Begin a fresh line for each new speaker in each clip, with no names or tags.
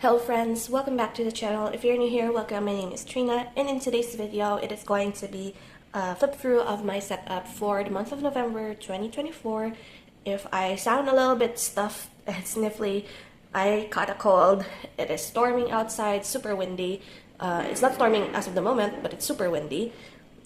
Hello friends, welcome back to the channel. If you're new here, welcome. My name is Trina, and in today's video, it is going to be a flip through of my setup for the month of November 2024. If I sound a little bit stuffed and sniffly, I caught a cold. It is storming outside, super windy. It's not storming as of the moment, but it's super windy.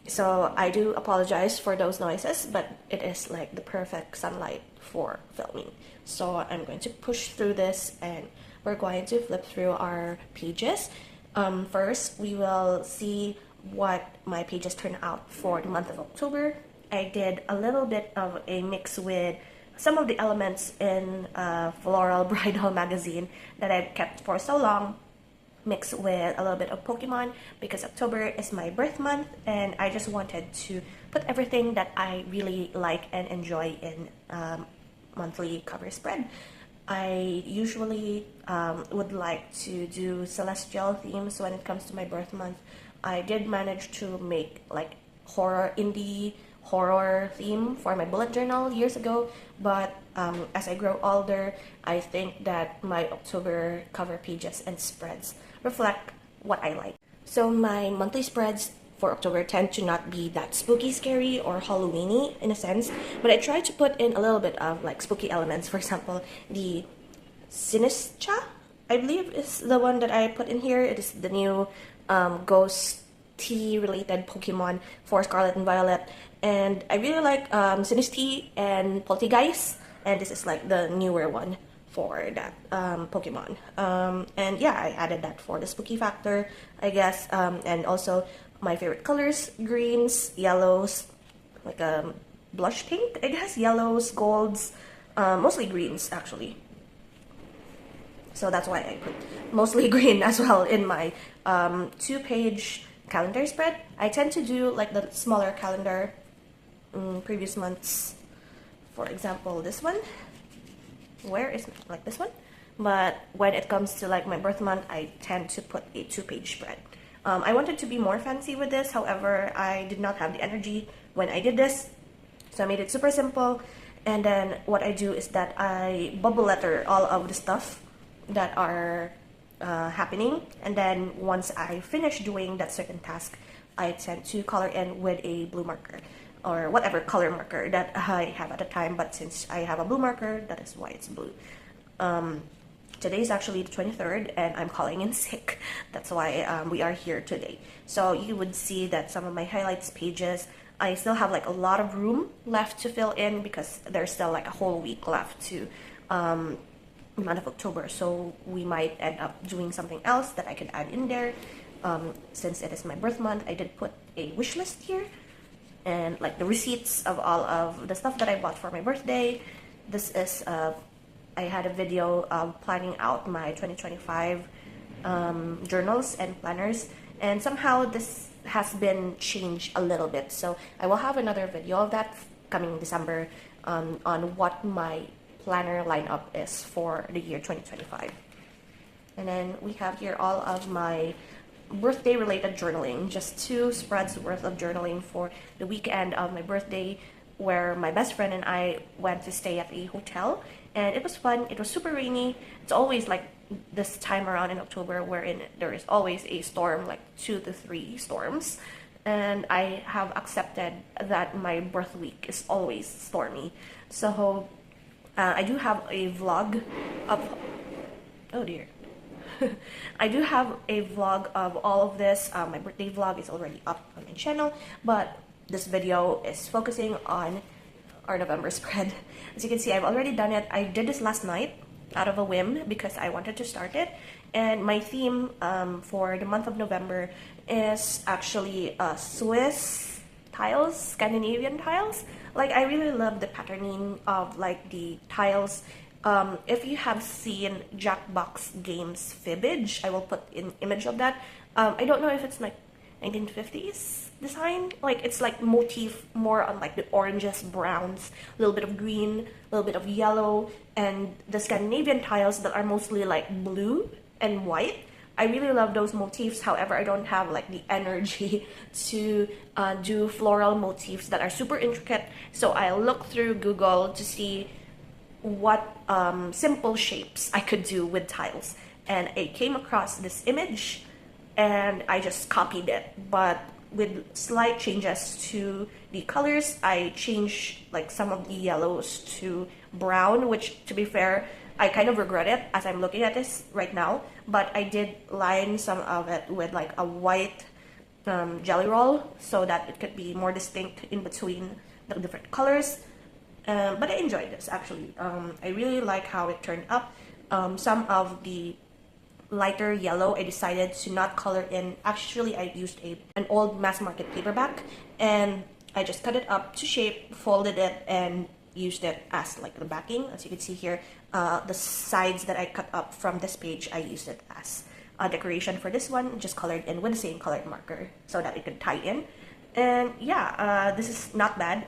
So I do apologize for those noises, but it is like the perfect sunlight for filming. So I'm going to push through this and we're going to flip through our pages. First, we will see what my pages turn out for the month of October. I did a little bit of a mix with some of the elements in Floral Bridal magazine that I've kept for so long, mixed with a little bit of Pokemon because October is my birth month and I just wanted to put everything that I really like and enjoy in monthly cover spread. I usually would like to do celestial themes when it comes to my birth month. I did manage to make like indie horror theme for my bullet journal years ago, but as I grow older, I think that my October cover pages and spreads reflect what I like. So my monthly spreads for October tend to not be that spooky, scary, or Halloweeny in a sense, but I try to put in a little bit of like spooky elements. For example, the Sinistcha, I believe, is the one that I put in here. It is the new ghost tea related Pokemon for Scarlet and Violet, and I really like Sinistea and Poltegeist, and this is like the newer one for that Pokemon. And yeah, I added that for the spooky factor, I guess, and also my favorite colors: greens, yellows, like a blush pink, I guess, yellows, golds, mostly greens actually. So that's why I put mostly green as well in my 2-page calendar spread. I tend to do like the smaller calendar previous months. For example, this one. Where is like this one? But when it comes to like my birth month, I tend to put a 2-page spread. I wanted to be more fancy with this, however, I did not have the energy when I did this, so I made it super simple. And then what I do is that I bubble letter all of the stuff that are happening, and then once I finish doing that certain task, I tend to color in with a blue marker or whatever color marker that I have at the time, but since I have a blue marker, that is why it's blue. Today is actually the 23rd and I'm calling in sick. That's why we are here today. So you would see that some of my highlights pages, I still have like a lot of room left to fill in because there's still like a whole week left to the month of October. So we might end up doing something else that I could add in there. Since it is my birth month, I did put a wish list here and like the receipts of all of the stuff that I bought for my birthday. This is I had a video of planning out my 2025 journals and planners, and somehow this has been changed a little bit, so I will have another video of that coming December on what my planner lineup is for the year 2025. And then we have here all of my birthday related journaling, just 2 spreads worth of journaling for the weekend of my birthday, where my best friend and I went to stay at a hotel, and it was fun. It was super rainy. It's always like this time around in October wherein there is always a storm, like 2 to 3 storms, and I have accepted that my birth week is always stormy. So I do have a vlog of, oh dear, I do have a vlog of all of this. My birthday vlog is already up on my channel, but this video is focusing on our November spread. As you can see, I've already done it. I did this last night out of a whim because I wanted to start it. And my theme for the month of November is actually Swiss tiles, Scandinavian tiles. Like, I really love the patterning of like the tiles. If you have seen Jackbox Games Fibbage, I will put an image of that. I don't know if it's like 1950s design, like it's like motif more on like the oranges, browns, a little bit of green, a little bit of yellow, and the Scandinavian tiles that are mostly like blue and white. I really love those motifs. However, I don't have like the energy to do floral motifs that are super intricate, so I'll look through Google to see what simple shapes I could do with tiles. and I came across this image and I just copied it, but with slight changes to the colors. I changed like some of the yellows to brown, which, to be fair, I kind of regret it as I'm looking at this right now, but I did line some of it with like a white jelly roll so that it could be more distinct in between the different colors. But I enjoyed this actually. I really like how it turned up. Some of the lighter yellow I decided to not color in. Actually, I used an old mass market paperback and I just cut it up to shape, folded it, and used it as like the backing. As you can see here, the sides that I cut up from this page, I used it as a decoration for this one, just colored in with the same colored marker so that it could tie in. And yeah, this is not bad.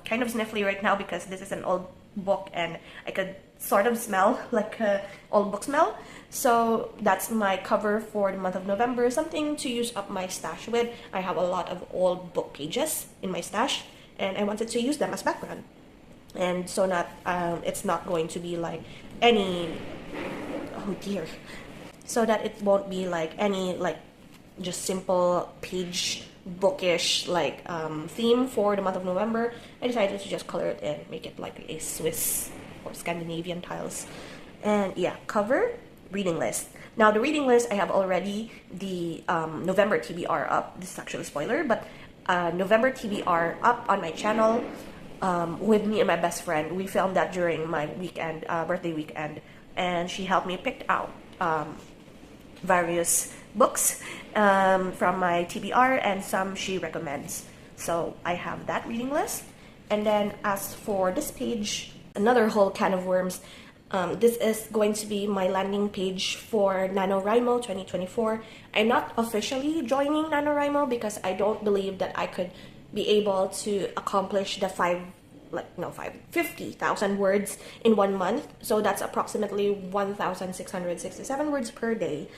Kind of sniffly right now because this is an old book and I could sort of smell like a old book smell. So that's my cover for the month of November, something to use up my stash with. I have a lot of old book pages in my stash and I wanted to use them as background. And so it's not going to be like any, oh dear, so that it won't be like any like just simple page bookish like theme for the month of November. I decided to just color it and make it like a Swiss or Scandinavian tiles. And yeah, cover, reading list. Now the reading list, I have already the November TBR up. This is actually a spoiler, but November TBR up on my channel with me and my best friend. We filmed that during my weekend, birthday weekend, and she helped me pick out various books from my TBR and some she recommends. So I have that reading list. And then as for this page, another whole can of worms. This is going to be my landing page for NaNoWriMo 2024. I'm not officially joining NaNoWriMo because I don't believe that I could be able to accomplish the 50,000 words in 1 month. So that's approximately 1,667 words per day.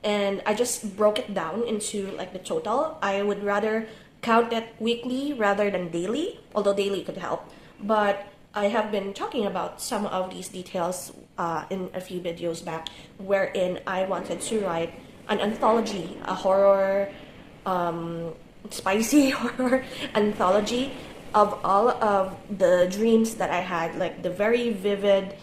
And I just broke it down into like the total. I would rather count it weekly rather than daily, although daily could help. But I have been talking about some of these details in a few videos back, wherein I wanted to write an anthology, a horror, spicy horror anthology of all of the dreams that I had, like the very vivid,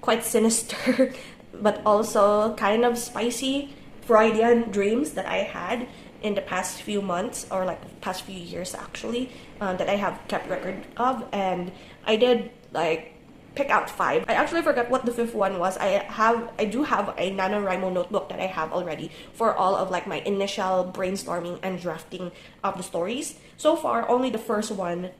quite sinister, but also kind of spicy Freudian dreams that I had in the past few months, or like past few years actually, that I have kept record of. And I did like pick out 5. I actually forgot what the 5th one was. I do have a NaNoWriMo notebook that I have already for all of like my initial brainstorming and drafting of the stories. So far, only the first one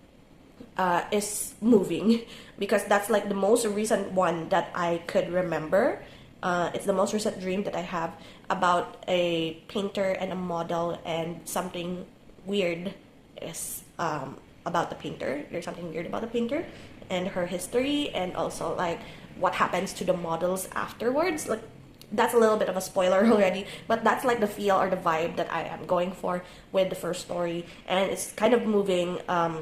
is moving because that's like the most recent one that I could remember. It's the most recent dream that I have about a painter and a model, and something weird is about the painter. There's something weird about the painter and her history, and also like what happens to the models afterwards. Like that's a little bit of a spoiler already, but that's like the feel or the vibe that I am going for with the first story. And it's kind of moving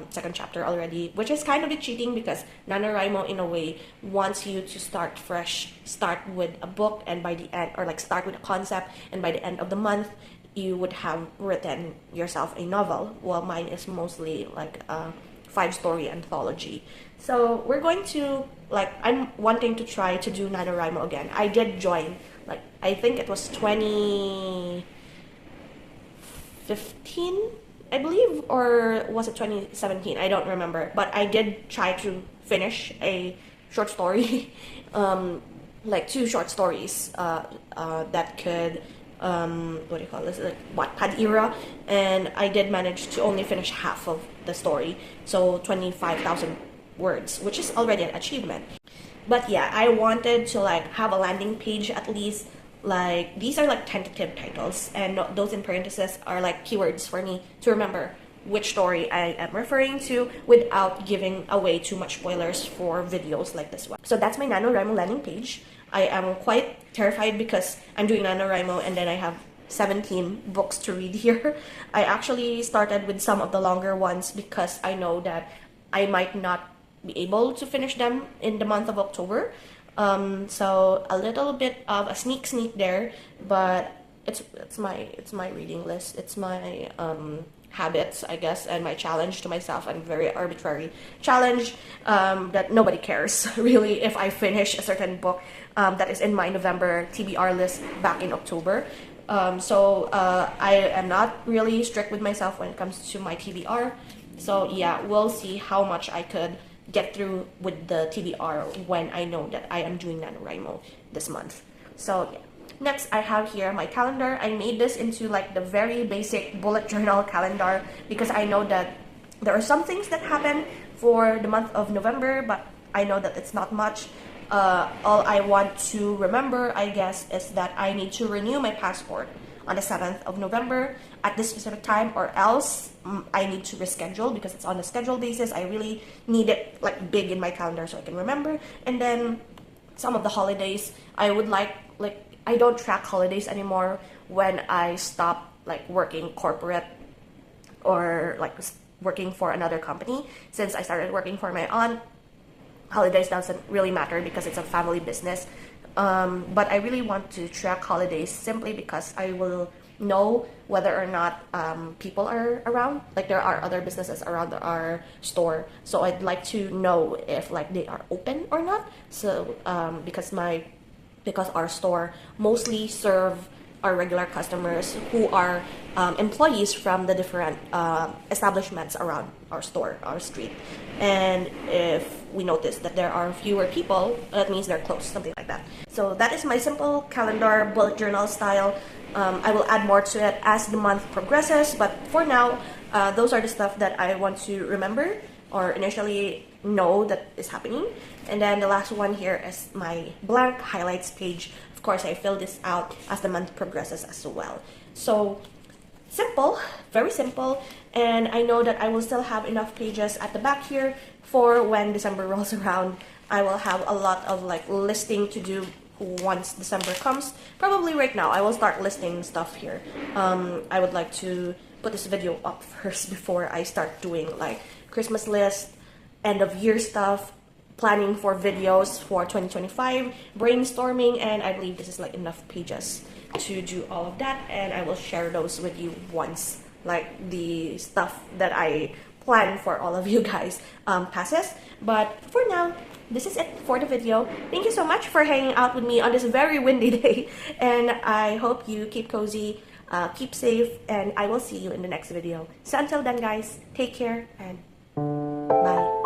second chapter already, which is kind of a cheating because NaNoWriMo in a way wants you to start fresh, start with a book, and by the end, or like start with a concept, and by the end of the month you would have written yourself a novel, while mine is mostly like a 5-story anthology. So we're going to, like, I'm wanting to try to do NaNoWriMo again. I did join, like, I think it was 2015, I believe, or was it 2017? I don't remember. But I did try to finish a short story, like 2 short stories that could, what do you call this, like Wattpad era, and I did manage to only finish half of the story, so 25,000 words, which is already an achievement. But yeah, I wanted to like have a landing page at least. Like these are like tentative titles, and those in parentheses are like keywords for me to remember which story I am referring to without giving away too much spoilers for videos like this one. So that's my NaNoWriMo landing page. I am quite terrified because I'm doing NaNoWriMo and then I have 17 books to read here. I actually started with some of the longer ones because I know that I might not be able to finish them in the month of October. So a little bit of a sneak there, but it's my reading list. It's my habits, I guess, and my challenge to myself, and very arbitrary challenge that nobody cares really if I finish a certain book that is in my November TBR list back in October. I am not really strict with myself when it comes to my TBR. So yeah, we'll see how much I could get through with the TBR when I know that I am doing NaNoWriMo this month. So yeah. Next, I have here my calendar. I made this into like the very basic bullet journal calendar because I know that there are some things that happen for the month of November, but I know that it's not much. All I want to remember, I guess, is that I need to renew my passport on the 7th of November at this specific time, or else I need to reschedule because it's on a schedule basis. I really need it like big in my calendar so I can remember. And then some of the holidays, I would like I don't track holidays anymore when I stop like working corporate or like working for another company. Since I started working for my aunt, holidays doesn't really matter because it's a family business. But I really want to track holidays simply because I will know whether or not people are around. Like there are other businesses around our store, so I'd like to know if like they are open or not. So because our store mostly serve our regular customers who are employees from the different establishments around our store, our street. And if we notice that there are fewer people, that means they're closed, something like that. So that is my simple calendar bullet journal style. I will add more to it as the month progresses, but for now, those are the stuff that I want to remember or initially know that is happening. And then the last one here is my blank highlights page. Of course, I fill this out as the month progresses as well. So simple, very simple, and I know that I will still have enough pages at the back here for when December rolls around. I will have a lot of like listing to do once December comes. Probably right now I will start listing stuff here. I would like to put this video up first before I start doing like Christmas list, end of year stuff, planning for videos for 2025, brainstorming, and I believe this is like enough pages to do all of that, and I will share those with you once like the stuff that I plan for all of you guys passes. But for now, this is it for the video. Thank you so much for hanging out with me on this very windy day, and I hope you keep cozy, keep safe, and I will see you in the next video. So until then guys, take care and bye.